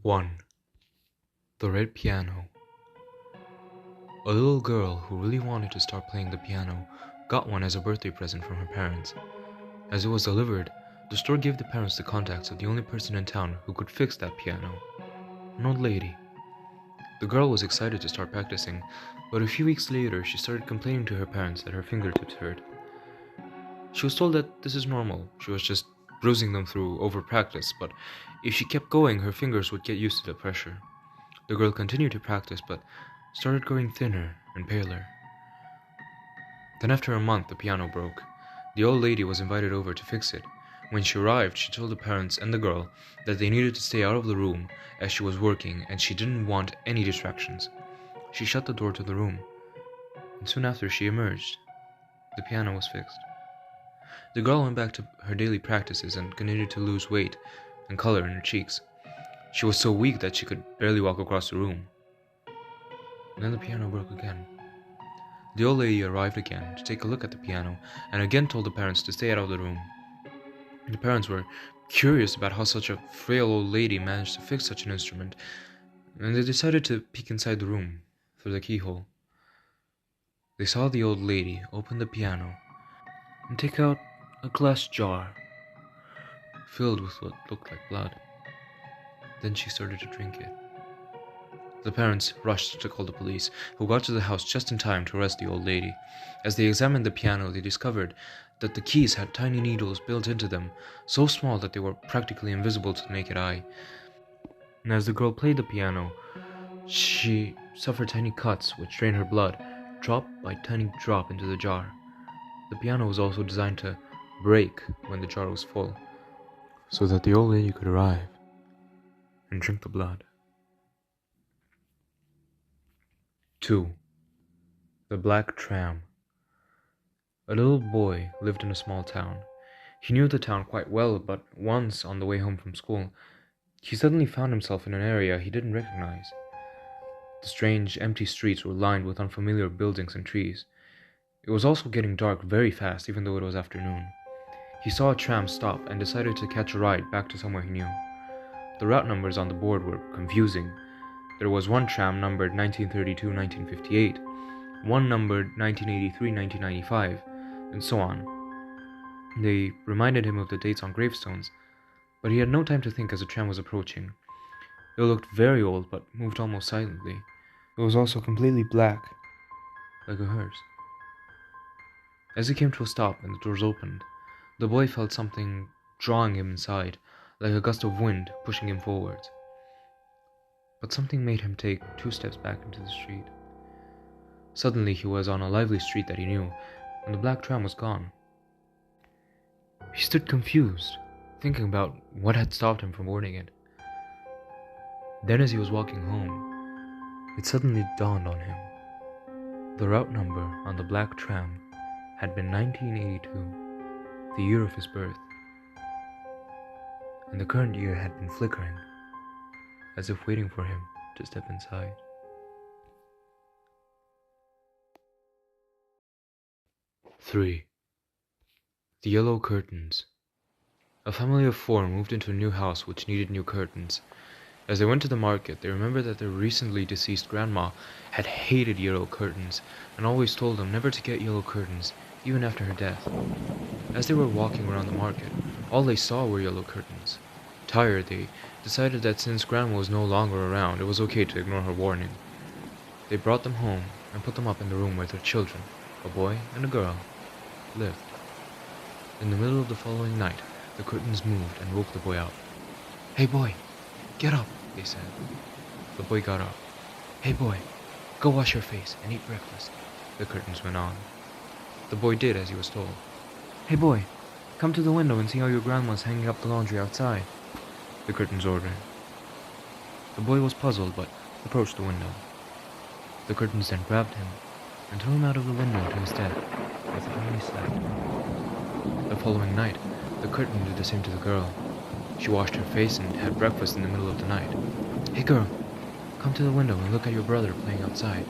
1. The Red Piano. A little girl who really wanted to start playing the piano got one as a birthday present from her parents. As it was delivered, the store gave the parents the contacts of the only person in town who could fix that piano, an old lady. The girl was excited to start practicing, but a few weeks later she started complaining to her parents that her fingertips hurt. She was told that this is normal, she was just bruising them through over-practice, but if she kept going, her fingers would get used to the pressure. The girl continued to practice, but started growing thinner and paler. Then after a month, the piano broke. The old lady was invited over to fix it. When she arrived, she told the parents and the girl that they needed to stay out of the room as she was working and she didn't want any distractions. She shut the door to the room, and soon after she emerged. The piano was fixed. The girl went back to her daily practices and continued to lose weight and color in her cheeks. She was so weak that she could barely walk across the room. And then the piano broke again. The old lady arrived again to take a look at the piano and again told the parents to stay out of the room. The parents were curious about how such a frail old lady managed to fix such an instrument, and they decided to peek inside the room through the keyhole. They saw the old lady open the piano and take out a glass jar filled with what looked like blood. Then she started to drink it. The parents rushed to call the police, who got to the house just in time to arrest the old lady. As they examined the piano, they discovered that the keys had tiny needles built into them, so small that they were practically invisible to the naked eye. And as the girl played the piano, she suffered tiny cuts which drained her blood, drop by tiny drop into the jar. The piano was also designed to break when the jar was full, so that the old lady could arrive and drink the blood. 2. The Black Tram. A little boy lived in a small town. He knew the town quite well, but once on the way home from school, he suddenly found himself in an area he didn't recognize. The strange, empty streets were lined with unfamiliar buildings and trees. It was also getting dark very fast, even though it was afternoon. He saw a tram stop and decided to catch a ride back to somewhere he knew. The route numbers on the board were confusing. There was one tram numbered 1932-1958, one numbered 1983-1995, and so on. They reminded him of the dates on gravestones, but he had no time to think as the tram was approaching. It looked very old, but moved almost silently. It was also completely black, like a hearse. As he came to a stop and the doors opened, the boy felt something drawing him inside, like a gust of wind pushing him forwards. But something made him take 2 steps back into the street. Suddenly he was on a lively street that he knew, and the black tram was gone. He stood confused, thinking about what had stopped him from boarding it. Then as he was walking home, it suddenly dawned on him. The route number on the black tram had been 1982, the year of his birth, and the current year had been flickering, as if waiting for him to step inside. 3. The Yellow Curtains. A family of 4 moved into a new house which needed new curtains. As they went to the market, they remembered that their recently deceased grandma had hated yellow curtains and always told them never to get yellow curtains, even after her death. As they were walking around the market, all they saw were yellow curtains. Tired, they decided that since grandma was no longer around, it was okay to ignore her warning. They brought them home and put them up in the room where their children, a boy and a girl, lived. In the middle of the following night, the curtains moved and woke the boy up. "Hey boy, get up," they said. The boy got up. "Hey boy, go wash your face and eat breakfast," the curtains went on. The boy did as he was told. "Hey boy, come to the window and see how your grandma's hanging up the laundry outside," the curtains ordered. The boy was puzzled, but approached the window. The curtains then grabbed him and threw him out of the window to his death, as the family slept. The following night, the curtain did the same to the girl. She washed her face and had breakfast in the middle of the night. "Hey girl, come to the window and look at your brother playing outside,"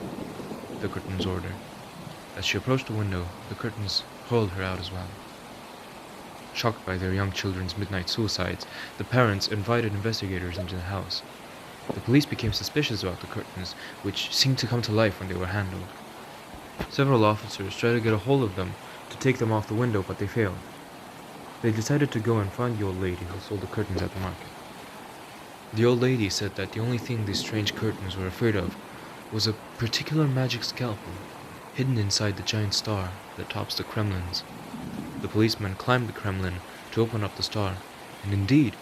the curtains ordered. As she approached the window, the curtains hurled her out as well. Shocked by their young children's midnight suicides, the parents invited investigators into the house. The police became suspicious about the curtains, which seemed to come to life when they were handled. Several officers tried to get a hold of them to take them off the window, but they failed. They decided to go and find the old lady who sold the curtains at the market. The old lady said that the only thing these strange curtains were afraid of was a particular magic scalpel hidden inside the giant star that tops the Kremlins. The policemen climbed the Kremlin to open up the star, and indeed,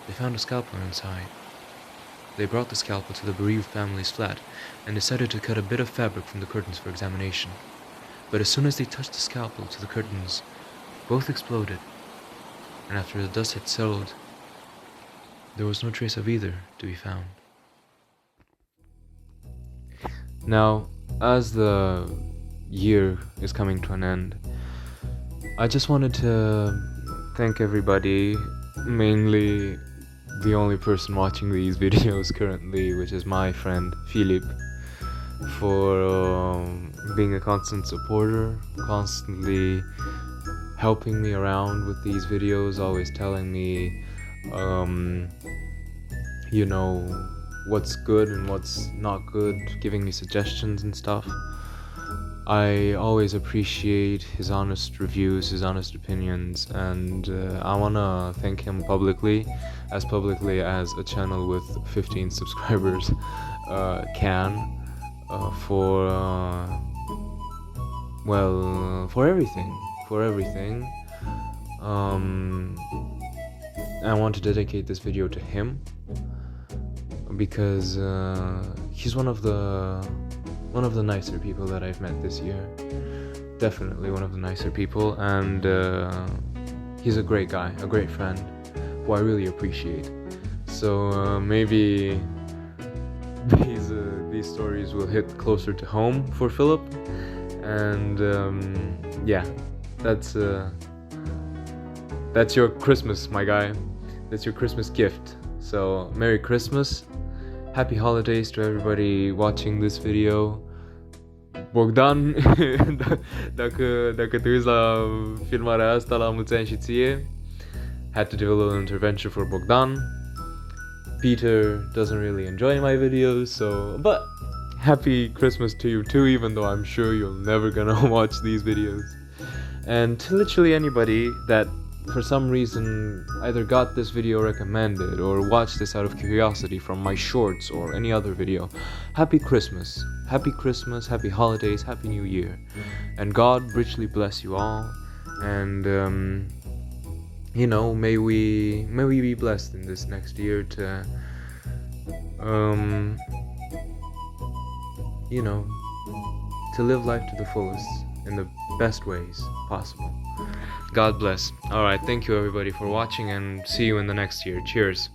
they found a scalpel inside. They brought the scalpel to the bereaved family's flat and decided to cut a bit of fabric from the curtains for examination. But as soon as they touched the scalpel to the curtains, both exploded, and after the dust had settled, there was no trace of either to be found. Now, as the year is coming to an end, I just wanted to thank everybody, mainly the only person watching these videos currently, which is my friend Philip, for being a constant supporter, constantly helping me around with these videos, always telling me, what's good and what's not good, giving me suggestions and stuff. I always appreciate his honest reviews, his honest opinions, and I want to thank him publicly as a channel with 15 subscribers can, for everything. I want to dedicate this video to him because he's one of the nicer people that I've met this year. Definitely one of the nicer people, and he's a great guy, a great friend, who I really appreciate. So maybe these stories will hit closer to home for Philip, and that's your Christmas, my guy. That's your Christmas gift. So Merry Christmas. Happy holidays to everybody watching this video. Bogdan, dacă te uiți la filmarea asta, la mulți ani și ție. Had to do a little intervention for Bogdan. Peter doesn't really enjoy my videos, but happy Christmas to you too, even though I'm sure you're never gonna watch these videos. And to literally anybody that for some reason either got this video recommended or watched this out of curiosity from my shorts or any other video, happy Christmas, happy holidays, happy New Year, and God richly bless you all, and may we be blessed in this next year to to live life to the fullest in the best ways possible. God bless. Alright, thank you everybody for watching, and see you in the next year. Cheers.